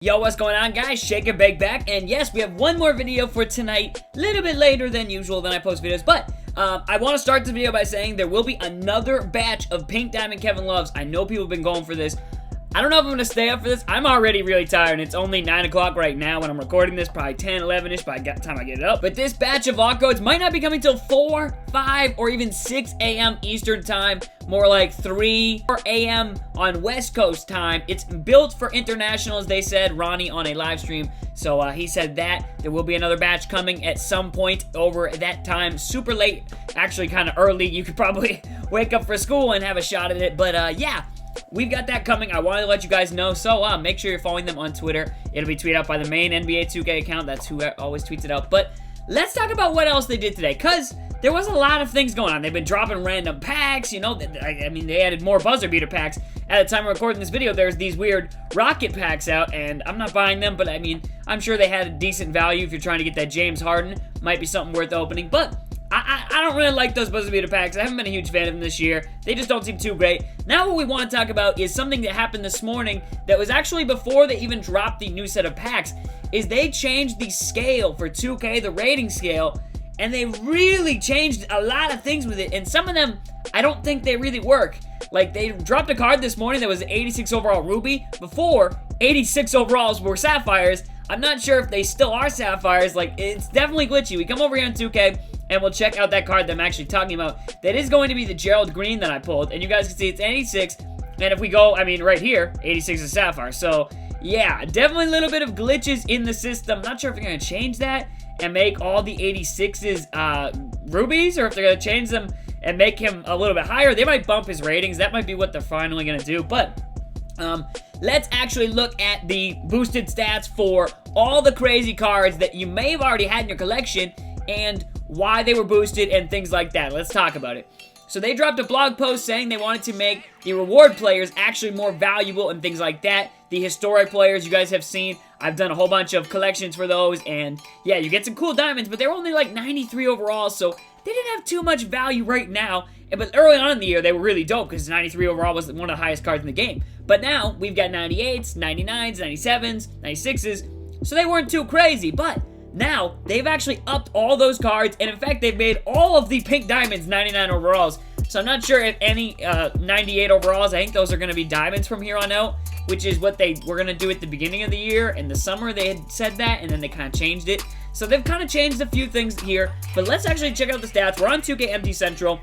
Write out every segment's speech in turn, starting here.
Yo, what's going on, guys? Shake and Bake back, and yes, we have one more video for tonight, a little bit later than usual when I post videos, but I want to start the video by saying there will be another batch of Pink Diamond Kevin Loves. I know people have been going for this. I don't know if I'm going to stay up for this. I'm already really tired, and it's only 9 o'clock right now when I'm recording this, probably 10, 11-ish by the time I get it up. But this batch of lock codes might not be coming till 4, 5, or even 6 a.m. Eastern time, more like 3 a.m. on West Coast time. It's built for internationals, they said, Ronnie on a live stream. So he said that there will be another batch coming at some point over that time. Super late, actually kind of early. You could probably wake up for school and have a shot at it. But yeah. We've got that coming. I wanted to let you guys know, so make sure you're following them on Twitter. It'll be tweeted out by the main NBA 2K account. That's who always tweets it out. But let's talk about what else they did today, because there was a lot of things going on. They've been dropping random packs, you know. I mean, they added more buzzer beater packs. At the time of recording this video, there's these weird rocket packs out, and I'm not buying them, but I mean, I'm sure they had a decent value if you're trying to get that James Harden. Might be something worth opening, but I don't really like those buzzer beater packs. I haven't been a huge fan of them this year. They just don't seem too great. Now what we want to talk about is something that happened this morning that was actually before they even dropped the new set of packs, is they changed the scale for 2K, the rating scale, and they really changed a lot of things with it, and some of them, I don't think they really work. Like, they dropped a card this morning that was 86 overall Ruby. Before, 86 overalls were Sapphires. I'm not sure if they still are Sapphires. Like, it's definitely glitchy. We come over here in 2K, and we'll check out that card that I'm actually talking about. That is going to be the Gerald Green that I pulled. And you guys can see it's 86. And if we go, I mean, right here, 86 is Sapphire. So, yeah, definitely a little bit of glitches in the system. Not sure if they're going to change that and make all the 86s rubies, or if they're going to change them and make him a little bit higher. They might bump his ratings. That might be what they're finally going to do. But let's actually look at the boosted stats for all the crazy cards that you may have already had in your collection and why they were boosted and things like that. Let's talk about it. So they dropped a blog post saying they wanted to make the reward players actually more valuable and things like that. The historic players you guys have seen. I've done a whole bunch of collections for those, and yeah, you get some cool diamonds, but they're only like 93 overall, so they didn't have too much value right now. But early on in the year, they were really dope because 93 overall was one of the highest cards in the game. But now, we've got 98s, 99s, 97s, 96s, so they weren't too crazy. But now, they've actually upped all those cards, and in fact, they've made all of the pink diamonds 99 overalls. So I'm not sure if any 98 overalls, I think those are going to be diamonds from here on out, which is what they were going to do at the beginning of the year. In the summer, they had said that, and then they kind of changed it. So they've kind of changed a few things here, but let's actually check out the stats. We're on 2K Empty Central,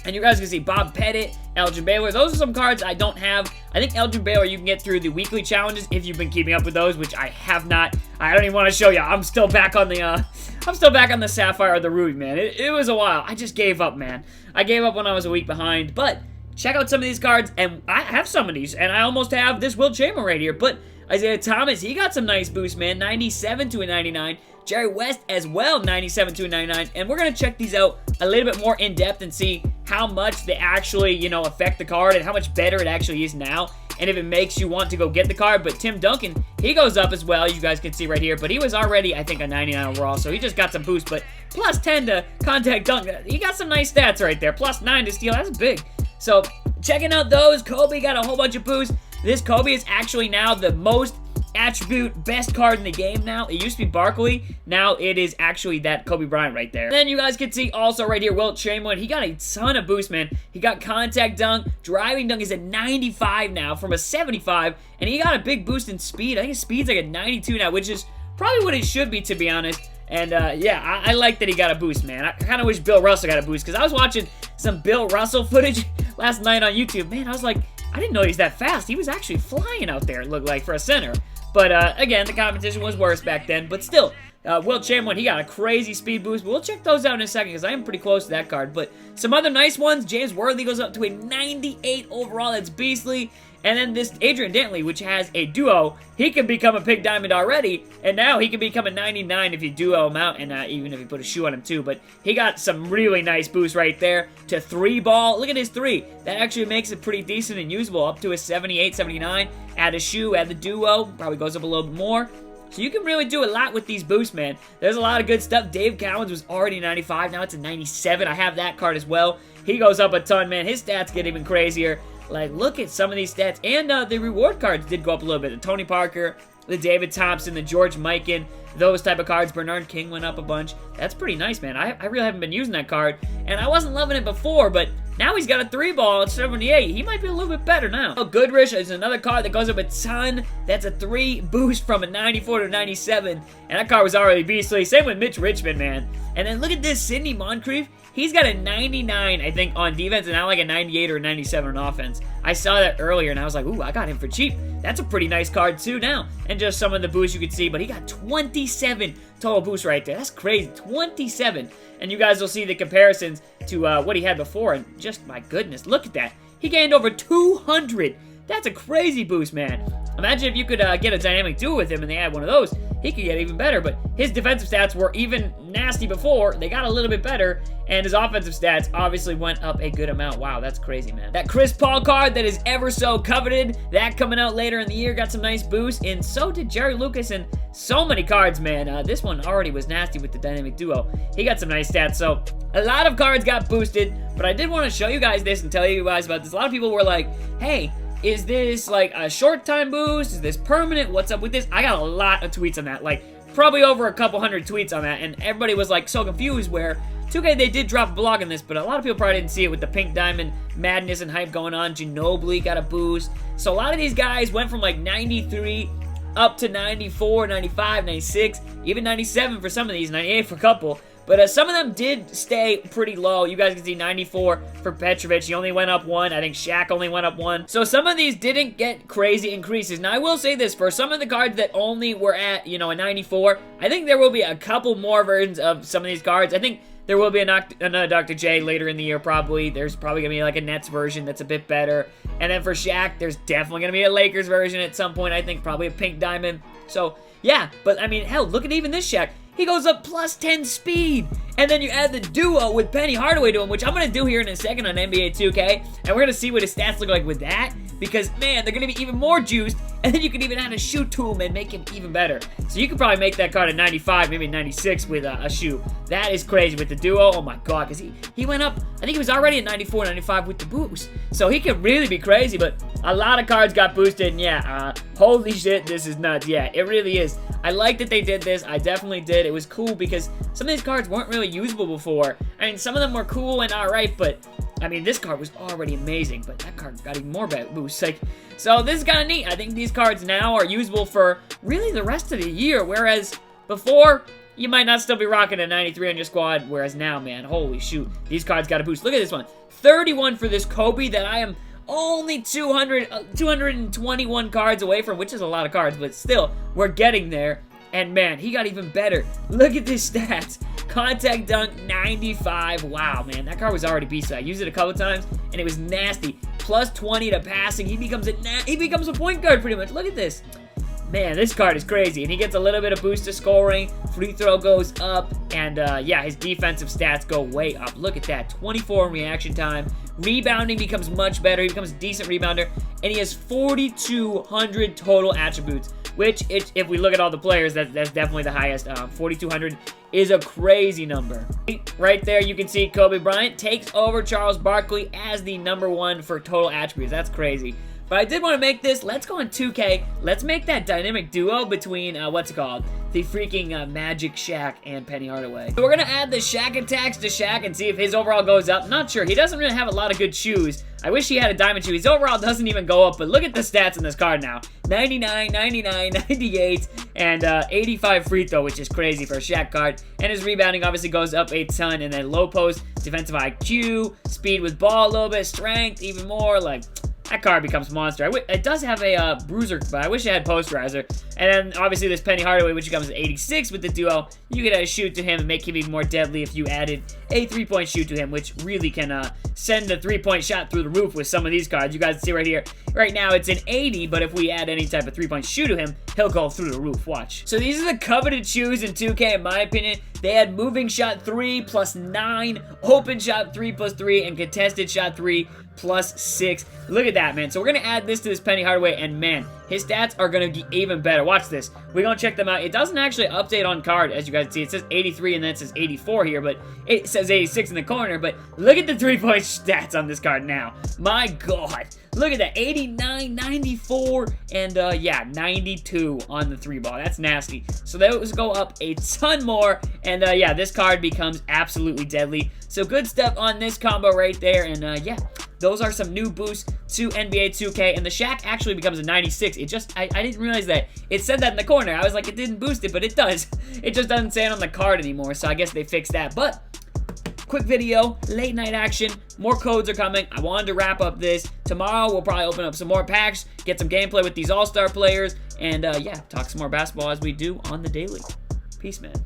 and you guys can see Bob Pettit, Elgin Baylor. Those are some cards I don't have. I think Elgin Baylor you can get through the weekly challenges if you've been keeping up with those, which I have not. I don't even want to show you. I'm still back on the Sapphire or the Ruby, man. It was a while. I just gave up, man. I gave up when I was a week behind, but check out some of these cards, and I have some of these, and I almost have this Will Chamberlain right here, but Isaiah Thomas, he got some nice boosts, man. 97 to a 99. Jerry West as well, 97 to a 99. And we're going to check these out a little bit more in depth and see how much they actually, you know, affect the card and how much better it actually is now. And if it makes you want to go get the card. But Tim Duncan, he goes up as well. You guys can see right here. But he was already, I think, a 99 overall. So he just got some boost. But plus 10 to contact dunk. He got some nice stats right there. Plus 9 to steal. That's big. So checking out those. Kobe got a whole bunch of boosts. This Kobe is actually now the most attribute best card in the game now. It used to be Barkley. Now it is actually that Kobe Bryant right there. And then you guys can see also right here, Wilt Chamberlain. He got a ton of boost, man. He got contact dunk. Driving dunk is at 95 now from a 75. And he got a big boost in speed. I think his speed's like a 92 now, which is probably what it should be, to be honest. And yeah, I like that he got a boost, man. I kind of wish Bill Russell got a boost, because I was watching some Bill Russell footage last night on YouTube. Man, I was like, I didn't know he's that fast. He was actually flying out there, it looked like, for a center. But, again, the competition was worse back then. But still, Wilt Chamberlain, he got a crazy speed boost. We'll check those out in a second, because I am pretty close to that card. But some other nice ones. James Worthy goes up to a 98 overall. That's beastly. And then this Adrian Dantley, which has a duo, he can become a pink diamond already. And now he can become a 99 if you duo him out, and even if you put a shoe on him too. But he got some really nice boosts right there to 3-ball. Look at his 3. That actually makes it pretty decent and usable, up to a 78, 79. Add a shoe, add the duo, probably goes up a little bit more. So you can really do a lot with these boosts, man. There's a lot of good stuff. Dave Cowens was already 95. Now it's a 97. I have that card as well. He goes up a ton, man. His stats get even crazier. Like, look at some of these stats. And the reward cards did go up a little bit. The Tony Parker, the David Thompson, the George Mikan, those type of cards. Bernard King went up a bunch. That's pretty nice, man. I really haven't been using that card, and I wasn't loving it before, but now he's got a 3-ball at 78. He might be a little bit better now. Oh, Goodrich is another card that goes up a ton. That's a 3 boost from a 94 to 97, and that card was already beastly. Same with Mitch Richmond, man. And then look at this, Sidney Moncrief. He's got a 99, I think, on defense, and now like a 98 or a 97 on offense. I saw that earlier, and I was like, ooh, I got him for cheap. That's a pretty nice card, too, now. And just some of the boosts you could see, but he got 27 total boosts right there. That's crazy, 27. And you guys will see the comparisons to what he had before, and just, my goodness, look at that. He gained over 200. That's a crazy boost, man. Imagine if you could get a dynamic duo with him and they had one of those. He could get even better, but his defensive stats were even nasty before. They got a little bit better, and his offensive stats obviously went up a good amount. Wow, that's crazy, man. That Chris Paul card that is ever so coveted, that coming out later in the year, got some nice boosts, and so did Jerry Lucas, and so many cards, man. This one already was nasty with the dynamic duo. He got some nice stats, so a lot of cards got boosted, but I did want to show you guys this and tell you guys about this. A lot of people were like, hey, is this like a short time boost? Is this permanent? What's up with this? I got a lot of tweets on that, like probably over a couple hundred tweets on that, and everybody was like so confused where 2K, they did drop a blog on this, but a lot of people probably didn't see it with the Pink Diamond madness and hype going on. Ginobili got a boost. So a lot of these guys went from like 93 up to 94, 95, 96, even 97 for some of these, 98 for a couple. But some of them did stay pretty low. You guys can see 94 for Petrovic. He only went up 1. I think Shaq only went up 1. So some of these didn't get crazy increases. Now, I will say this. For some of the cards that only were at, you know, a 94, I think there will be a couple more versions of some of these cards. I think there will be another Dr. J later in the year, probably. There's probably going to be like a Nets version that's a bit better. And then for Shaq, there's definitely going to be a Lakers version at some point. I think probably a Pink Diamond. So, yeah. But, I mean, hell, look at even this Shaq. He goes up plus 10 speed. And then you add the duo with Penny Hardaway to him, which I'm going to do here in a second on NBA 2K. And we're going to see what his stats look like with that. Because, man, they're going to be even more juiced. And then you can even add a shoe to him and make him even better. So you could probably make that card a 95, maybe 96 with a shoe. That is crazy with the duo. Oh, my God. Because he went up, I think he was already at 94, 95 with the boost. So he could really be crazy. But a lot of cards got boosted. And, yeah, holy shit, this is nuts. Yeah, it really is. I like that they did this. I definitely did. It was cool because some of these cards weren't really usable before. I mean, some of them were cool and alright, but I mean, this card was already amazing, but that card got even more boosts. Like, so this is kind of neat. I think these cards now are usable for really the rest of the year, whereas before, you might not still be rocking a 93 on your squad, whereas now, man, holy shoot, these cards got a boost. Look at this one. 31 for this Kobe that I am only 221 cards away from, which is a lot of cards, but still, we're getting there. And man, he got even better. Look at this stats. Contact dunk 95. Wow, man, that card was already beastly. I used it a couple times, and it was nasty. Plus 20 to passing. He becomes a point guard pretty much. Look at this. Man, this card is crazy, and he gets a little bit of boost to scoring. Free throw goes up, and yeah, his defensive stats go way up. Look at that, 24 in reaction time. Rebounding becomes much better. He becomes a decent rebounder, and he has 4,200 total attributes, which, if we look at all the players, that's definitely the highest. 4,200 is a crazy number. Right there, you can see Kobe Bryant takes over Charles Barkley as the #1 for total attributes. That's crazy. But I did want to make this. Let's go on 2K. Let's make that dynamic duo between, what's it called? The freaking Magic Shaq and Penny Hardaway. So we're going to add the Shaq attacks to Shaq and see if his overall goes up. Not sure. He doesn't really have a lot of good shoes. I wish he had a diamond shoe. His overall doesn't even go up, but look at the stats in this card now. 99, 99, 98, and 85 free throw, which is crazy for a Shaq card. And his rebounding obviously goes up a ton, and then low post, defensive IQ, speed with ball a little bit, strength even more, like... That card becomes monster. It does have a bruiser, but I wish it had posterizer. And then, obviously, there's Penny Hardaway, which becomes 86 with the duo. You could add a shoot to him and make him even more deadly if you added a three-point shoot to him, which really can send a three-point shot through the roof with some of these cards. You guys see right here. Right now, it's an 80, but if we add any type of three-point shoot to him, he'll go through the roof. Watch. So these are the coveted shoes in 2K, in my opinion. They had moving shot 3 plus 9, open shot 3 plus 3, and contested shot 3 +6. Look at that, man. So we're going to add this to this Penny Hardaway, and man, his stats are going to be even better. Watch this. We're going to check them out. It doesn't actually update on card, as you guys see. It says 83, and then it says 84 here, but it says 86 in the corner. But look at the 3-point stats on this card now. My God. Look at that, 89, 94, and yeah, 92 on the 3-ball. That's nasty. So those go up a ton more, and yeah, this card becomes absolutely deadly. So good stuff on this combo right there, and yeah, those are some new boosts to NBA 2K, and the Shaq actually becomes a 96. It just, I didn't realize that. It said that in the corner. I was like, it didn't boost it, but it does. It just doesn't say it on the card anymore, so I guess they fixed that. But quick video, late night action, more codes are coming. I wanted to wrap up this. Tomorrow, we'll probably open up some more packs, get some gameplay with these all-star players, and yeah, talk some more basketball as we do on the daily. Peace, man.